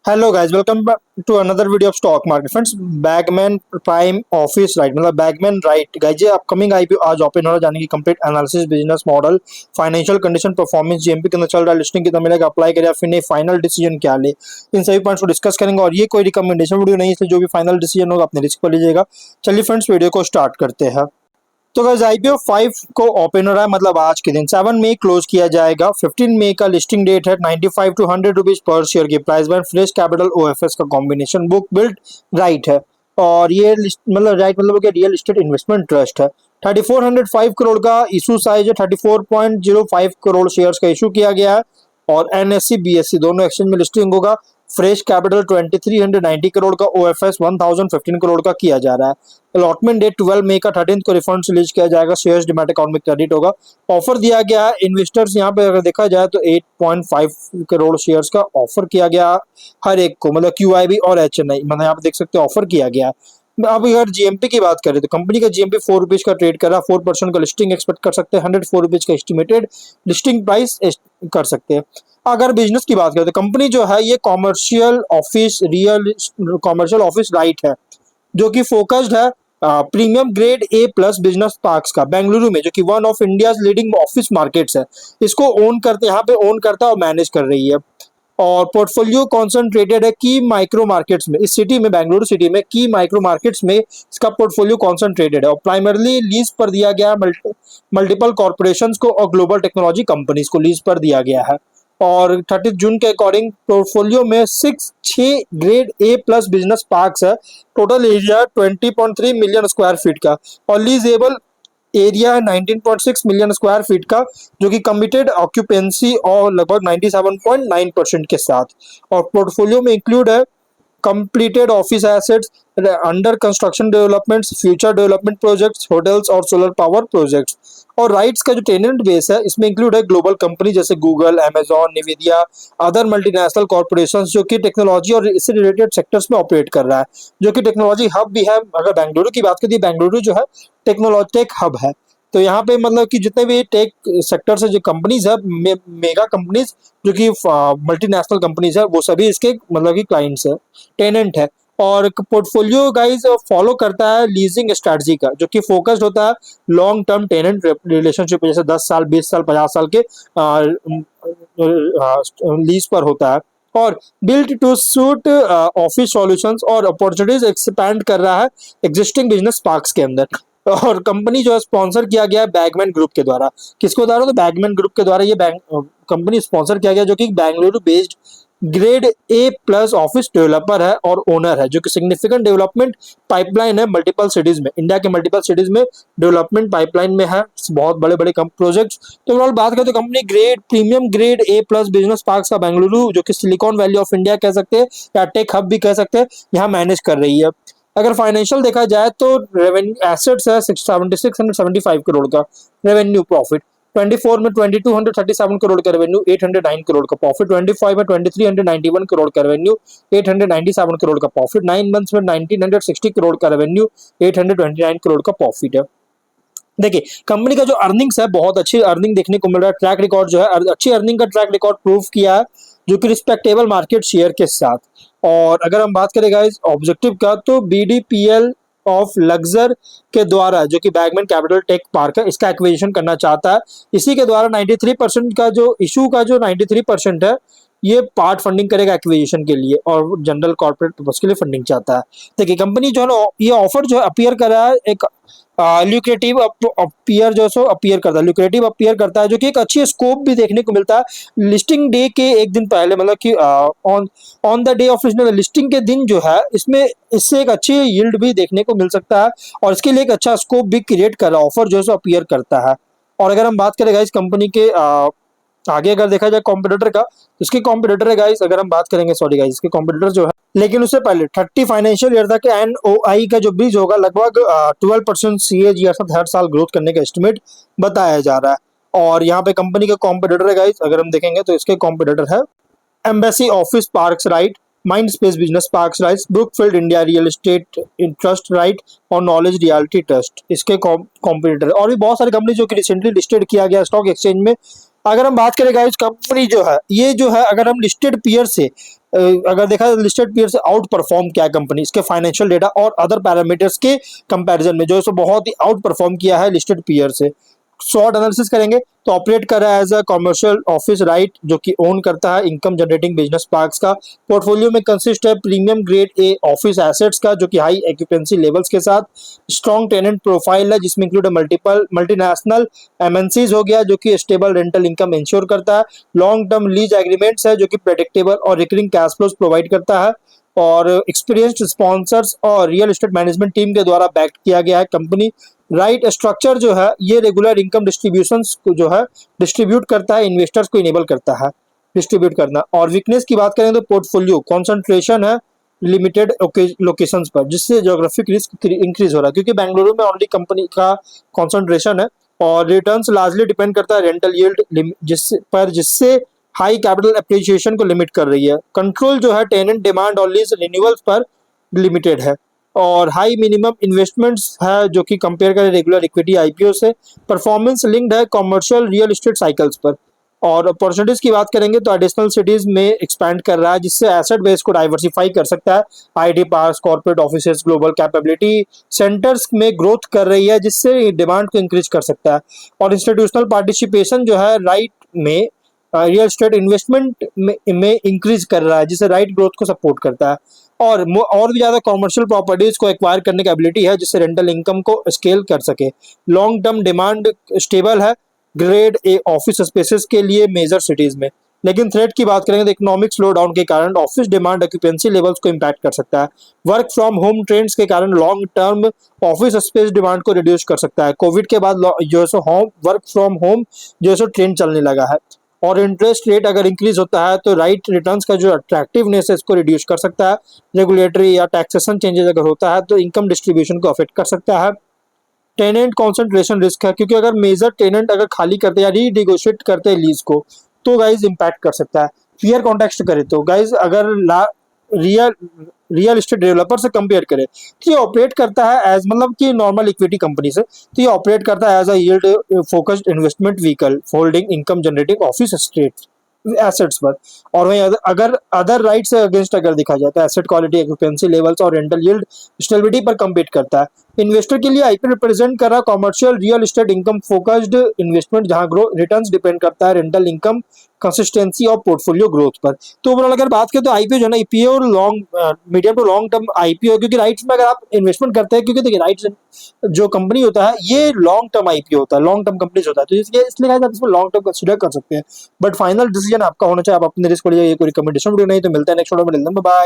Hello guys, welcome to another video of stock market friends. Bagmane prime office REIT मतलब Bagmane REIT guys, ये upcoming IPO आज open हो रहा है। जाने की complete analysis, business model, financial condition, performance, GMP कितना चल रहा है, लिस्टिंग कितना मिलेगा, अप्लाई करें या फिर नहीं, फाइनल डिसीजन क्या ले, इन सभी पॉइंट्स को डिस्कस करेंगे। और ये कोई रिकमेंडेशन वीडियो नहीं है, इसलिए जो भी फाइनल डिसीजन होगा अपने रिस्क पर लीजिएगा। चलिए फ्रेंड्स, वीडियो को स्टार्ट करते हैं। तो गाइस, आईपीओ 5 को ओपन हो रहा है, मतलब आज के दिन 7 मई क्लोज किया जाएगा। 15 मई का लिस्टिंग डेट है। 95 टू 100 रुपीज पर शेयर की price band, fresh capital OFS का कॉम्बिनेशन, बुक बिल्ड राइट है। और ये मतलब राइट मतलब क्या, रियल एस्टेट इन्वेस्टमेंट ट्रस्ट है। 3405 करोड़ का इशू साइज है। 34.05 करोड़ शेयर्स का इशू किया गया है। और एनएससी बीएससी दोनों एक्सचेंज में लिस्टिंग होगा। फ्रेश कैपिटल 2390 करोड़ का, ओएफएस 1015 करोड़ का किया जा रहा है। अलॉटमेंट डेट 12 मई का, 13 को रिफंड रिलीज किया जाएगा। शेयर्स डिमैट अकाउंट में क्रेडिट होगा। ऑफर दिया गया है इन्वेस्टर्स, यहाँ पे अगर देखा जाए तो 8.5 करोड़ शेयर्स का ऑफर किया गया हर एक को, मतलब क्यूआईबी और एचएनआई, मतलब यहाँ पे देख सकते हैं ऑफर किया गया है। अब अगर जीएमपी की बात करें तो कंपनी का जीएमपी 4 रुपीज का ट्रेड कर रहा है। 4% का लिस्टिंग एक्सपेक्ट कर सकते हैं। 104 रुपीज का एस्टिमेटेड लिस्टिंग प्राइस कर सकते हैं। अगर बिजनेस की बात करें तो कंपनी जो है ये commercial office, real commercial office right है, जो कि फोकस्ड है premium grade A plus business parks का बेंगलुरु में, जो कि one of India leading office markets है। इसको ओन करते, यहाँ पे ओन करता है और मैनेज कर रही है। और पोर्टफोलियो कॉन्सेंट्रेटेड है की माइक्रो मार्केट्स में। इस सिटी में, बेंगलुरु सिटी में की माइक्रो मार्केट्स में इसका पोर्टफोलियो कॉन्सेंट्रेटेड है। और प्राइमरली लीज पर दिया गया है मल्टीपल कॉर्पोरेशंस को और ग्लोबल टेक्नोलॉजी कंपनीज को लीज पर दिया गया है। और 30 जून के अकॉर्डिंग पोर्टफोलियो में 6 grade A plus business parks है। Total area 20.3 million square feet का। और लीजेबल एरिया है 19.6 मिलियन स्क्वायर फीट का, जो कि कमिटेड ऑक्यूपेंसी और लगभग 97.9% के साथ। और पोर्टफोलियो में इंक्लूड है completed office assets, under construction developments, future development projects, hotels और solar power projects। और राइट्स का जो टेनेंट बेस है इसमें इंक्लूड है ग्लोबल कंपनी जैसे Google, Amazon, निविदिया, other multinational corporations, जो कि टेक्नोलॉजी और इससे रिलेटेड सेक्टर्स में ऑपरेट कर रहा है, जो कि टेक्नोलॉजी हब भी है। अगर बेंगलुरु की बात करें, बेंगलुरु जो है टेक्नोलॉजी टेक हब है। तो यहाँ पे मतलब कि जितने भी टेक सेक्टर से जो कंपनीज है, मेगा कंपनीज जो कि मल्टीनेशनल कंपनीज है, वो सभी इसके मतलब कि क्लाइंट्स है, टेनेंट है। और पोर्टफोलियो गाइज फॉलो करता है लीजिंग स्ट्रेटजी का, जो कि फोकस्ड होता है लॉन्ग टर्म टेनेंट रिलेशनशिप, जैसे 10 साल, 20 साल, 50 साल के लीज पर होता है। और build to suit office solutions और अपॉर्चुनिटीज एक्सपैंड कर रहा है एग्जिस्टिंग बिजनेस पार्क्स के अंदर। और कंपनी जो है स्पॉन्सर किया गया है बैगमैन ग्रुप के द्वारा। किसको द्वारा? तो बैगमैन ग्रुप के द्वारा ये कंपनी स्पॉन्सर किया गया, जो कि Bengaluru based grade A plus office developer है और ओनर है, जो कि सिग्निफिकेंट डेवलपमेंट पाइपलाइन है मल्टीपल सिटीज में, इंडिया के मल्टीपल सिटीज में डेवलपमेंट पाइपलाइन में है, बहुत बड़े बड़े प्रोजेक्ट्स। तो ओवरऑल बात करें तो company grade premium grade A plus business park का बेंगलुरु, जो कि सिलिकॉन वैली ऑफ इंडिया कह सकते हैं या टेक हब भी कह सकते हैं, यहाँ मैनेज कर रही है। अगर फाइनेंशियल देखा जाए तो रेवेन्यू एसेट्स है 7675 करोड़ का रेवेन्यू, प्रॉफिट 24 में 2237 करोड़ का रेवेन्यू, 809 करोड़ का प्रॉफिट, 25 में 2391 करोड़ का रेवेन्यू, 897 करोड़ का प्रॉफिट, 9 मंथ्स में 1960 करोड़ का रेवेन्यू, 829 करोड़ का प्रॉफिट है। देखिए कंपनी का जो अर्निंग्स है, बहुत अच्छी अर्निंग देखने को मिल रहा है। ट्रैक रिकॉर्ड जो है, अच्छी अर्निंग का ट्रैक रिकॉर्ड प्रूव किया है, जो कि रिस्पेक्टेबल मार्केट शेयर के साथ। और अगर हम बात करें गाइस ऑब्जेक्टिव का, तो बीडीपीएल ऑफ लग्जर के द्वारा, जो कि बैगमैन कैपिटल टेक पार्क है, इसका एक्विजिशन करना चाहता है। इसी के द्वारा 93% का जो इशू का जो 93% है, ये पार्ट फंडिंग करेगा एक्विजिशन के लिए और जनरल कॉर्पोरेट पर्पस के लिए फंडिंग चाहता है। देखिए कंपनी जो है ना, ये ऑफर जो है अपीयर कर रहा है एक ल्यूक्रेटिव अपीयर, जो सो अपीयर करता है, ल्यूक्रेटिव अपीयर करता है, जो कि एक अच्छी स्कोप भी देखने को मिलता है। लिस्टिंग डे के एक दिन पहले, मतलब कि on the day of listing के दिन जो है, इसमें इससे एक अच्छी यील्ड भी देखने को मिल सकता है और इसके लिए एक अच्छा स्कोप भी क्रिएट कर रहा है ऑफर जो है अपीयर करता है। और अगर हम बात करें इस कंपनी के आगे अगर देखा जाए कॉम्पिटिटर का, तो इसके कॉम्पिटिटर है गाइस, अगर हम बात करेंगे, सॉरी गाइस, इसके कॉम्पिटिटर जो है, लेकिन उससे पहले 30 फाइनेंशियल ईयर तक एनओआई का जो बीज होगा लगभग 12% CAGR हर साल ग्रोथ करने का एस्टिमेट बताया जा रहा है। और यहाँ पे कंपनी का कॉम्पिटिटर है गाइस, अगर हम देखेंगे तो इसके कॉम्पिटिटर है embassy office parks right, mind space business parks right, Brookfield India real estate trust right और नॉलेज रियलिटी ट्रस्ट, इसके कॉम्पिटिटर। और भी बहुत सारी कंपनी जो कि रिसेंटली लिस्टेड किया गया स्टॉक एक्सचेंज में। अगर हम बात करें गाइस कंपनी जो है, ये जो है, अगर हम लिस्टेड पीयर से अगर देखा जाए लिस्टेड पीयर से आउट परफॉर्म किया है कंपनी इसके फाइनेंशियल डेटा और अदर पैरामीटर्स के कंपैरिजन में, जो है बहुत ही आउट परफॉर्म किया है लिस्टेड पीयर से। शॉर्ट एनालिसिस करेंगे तो ऑपरेट कर रहा है as a commercial office right, जो कि ओन करता है इनकम जनरेटिंग बिजनेस पार्क्स का। पोर्टफोलियो में कंसिस्ट है premium grade A office assets का, जो कि हाई एक्यूपेंसी लेवल्स के साथ। स्ट्रॉन्ग टेनेंट प्रोफाइल है जिसमें इंक्लूड मल्टीपल मल्टीनेशनल एमएनसीज हो गया, जो कि स्टेबल रेंटल इनकम इंश्योर करता है। लॉन्ग टर्म लीज एग्रीमेंट्स है जो कि प्रेडिक्टेबल और रिकरिंग कैश फ्लोज प्रोवाइड करता है। और एक्सपीरियंस्ड स्पॉन्सर्स और रियल एस्टेट मैनेजमेंट टीम के द्वारा बैक्ड किया गया है कंपनी। राइट स्ट्रक्चर जो है ये रेगुलर इनकम डिस्ट्रीब्यूशंस को जो है डिस्ट्रीब्यूट करता है, इन्वेस्टर्स को इनेबल करता है डिस्ट्रीब्यूट करना। और वीकनेस की बात करें तो पोर्टफोलियो कॉन्सेंट्रेशन है लिमिटेड लोकेशंस पर, जिससे ज्योग्राफिक रिस्क इंक्रीज हो रहा है, क्योंकि बेंगलुरु में ओनली कंपनी का कॉन्सेंट्रेशन है। और रिटर्न्स लार्जली डिपेंड करता है रेंटल यील्ड जिससे हाई कैपिटल एप्रिसिएशन को लिमिट कर रही है। कंट्रोल जो है टेनेंट डिमांड और लीज रिन्यूअल्स पर लिमिटेड है। और हाई मिनिमम इन्वेस्टमेंट्स है जो कि कंपेयर करें रेगुलर इक्विटी आईपीओ से। परफॉर्मेंस लिंक्ड है कमर्शियल रियल एस्टेट साइकिल्स पर। और अपॉर्चुनिटीज की बात करेंगे तो एडिशनल सिटीज में एक्सपैंड कर रहा है, जिससे एसेट बेस को डाइवर्सिफाई कर सकता है। IT parks, corporate offices, global capability centres में ग्रोथ कर रही है, जिससे डिमांड को इंक्रीज कर सकता है। और इंस्टीट्यूशनल पार्टिसिपेशन जो है राइट में रियल एस्टेट इन्वेस्टमेंट में इंक्रीज कर रहा है, जिससे राइट ग्रोथ को सपोर्ट करता है। और भी ज्यादा कॉमर्शियल प्रॉपर्टीज को एक्वायर करने की एबिलिटी है, जिससे रेंटल इनकम को स्केल कर सके। लॉन्ग टर्म डिमांड स्टेबल है ग्रेड ए ऑफिस स्पेसेस के लिए मेजर सिटीज में। लेकिन थ्रेट की बात करेंगे तो इकोनॉमिक स्लो डाउन के कारण ऑफिस डिमांड ऑक्यूपेंसी लेवल्स को इम्पैक्ट कर सकता है। वर्क फ्रॉम होम ट्रेंड्स के कारण long term office space demand को रिड्यूस कर सकता है। कोविड के बाद जो है so home work from home जो है सो ट्रेंड चलने लगा है। और इंटरेस्ट रेट अगर इंक्रीज होता है तो राइट रिटर्न्स का जो अट्रैक्टिवनेस है इसको रिड्यूस कर सकता है। रेगुलेटरी या टैक्सेशन चेंजेस अगर होता है तो इनकम डिस्ट्रीब्यूशन को अफेक्ट कर सकता है। टेनेंट कॉन्सेंट्रेशन रिस्क है, क्योंकि अगर मेजर टेनेंट अगर खाली करते हैं या रीनेगोशिएट करते हैं लीज को तो गाइज इंपैक्ट कर सकता है। क्लियर कॉन्टेक्स्ट करें तो गाइज अगर रियल रियल एस्टेट डेवलपर से कंपेयर करें तो ये ऑपरेट करता है एज मतलब कि नॉर्मल इक्विटी कंपनी से, तो ये ऑपरेट करता है as a yield focused investment vehicle holding income generating office estates assets पर। और वहीं अगर अदर राइट से अगेंस्ट अगर देखा जाए तो एसेट क्वालिटी, एक्यूपेंसी लेवल्स और रेंटल यील्ड स्टेबिलिटी पर कम्पीट करता है। इन्वेस्टर के लिए आईपी रिप्रेजेंट कर रहा commercial real estate income focused investment, जहां ग्रो रिटर्न्स डिपेंड करता है रेंटल इनकम कंसिस्टेंसी और पोर्टफोलियो ग्रोथ पर। तो ओवरऑल अगर बात करें तो आईपीओ जो है ना IPO long medium to long term IPO, क्योंकि राइट्स में अगर आप इन्वेस्टमेंट करते हैं, क्योंकि देखिए राइट्स जो कंपनी होता है ये लॉन्ग टर्म आईपीओ होता है, लॉन्ग टर्म कंपनीज होता है, तो इसलिए आप इसमें लॉन्ग टर्म कंसिडर कर सकते हैं। बट फाइनल डिसीजन आपका होना चाहिए, आप अपने रिस्क को लिए कोई रिकमेंडेशन वीडियो नहीं तो मिलता है नेक्स्ट वीडियो में। बाय।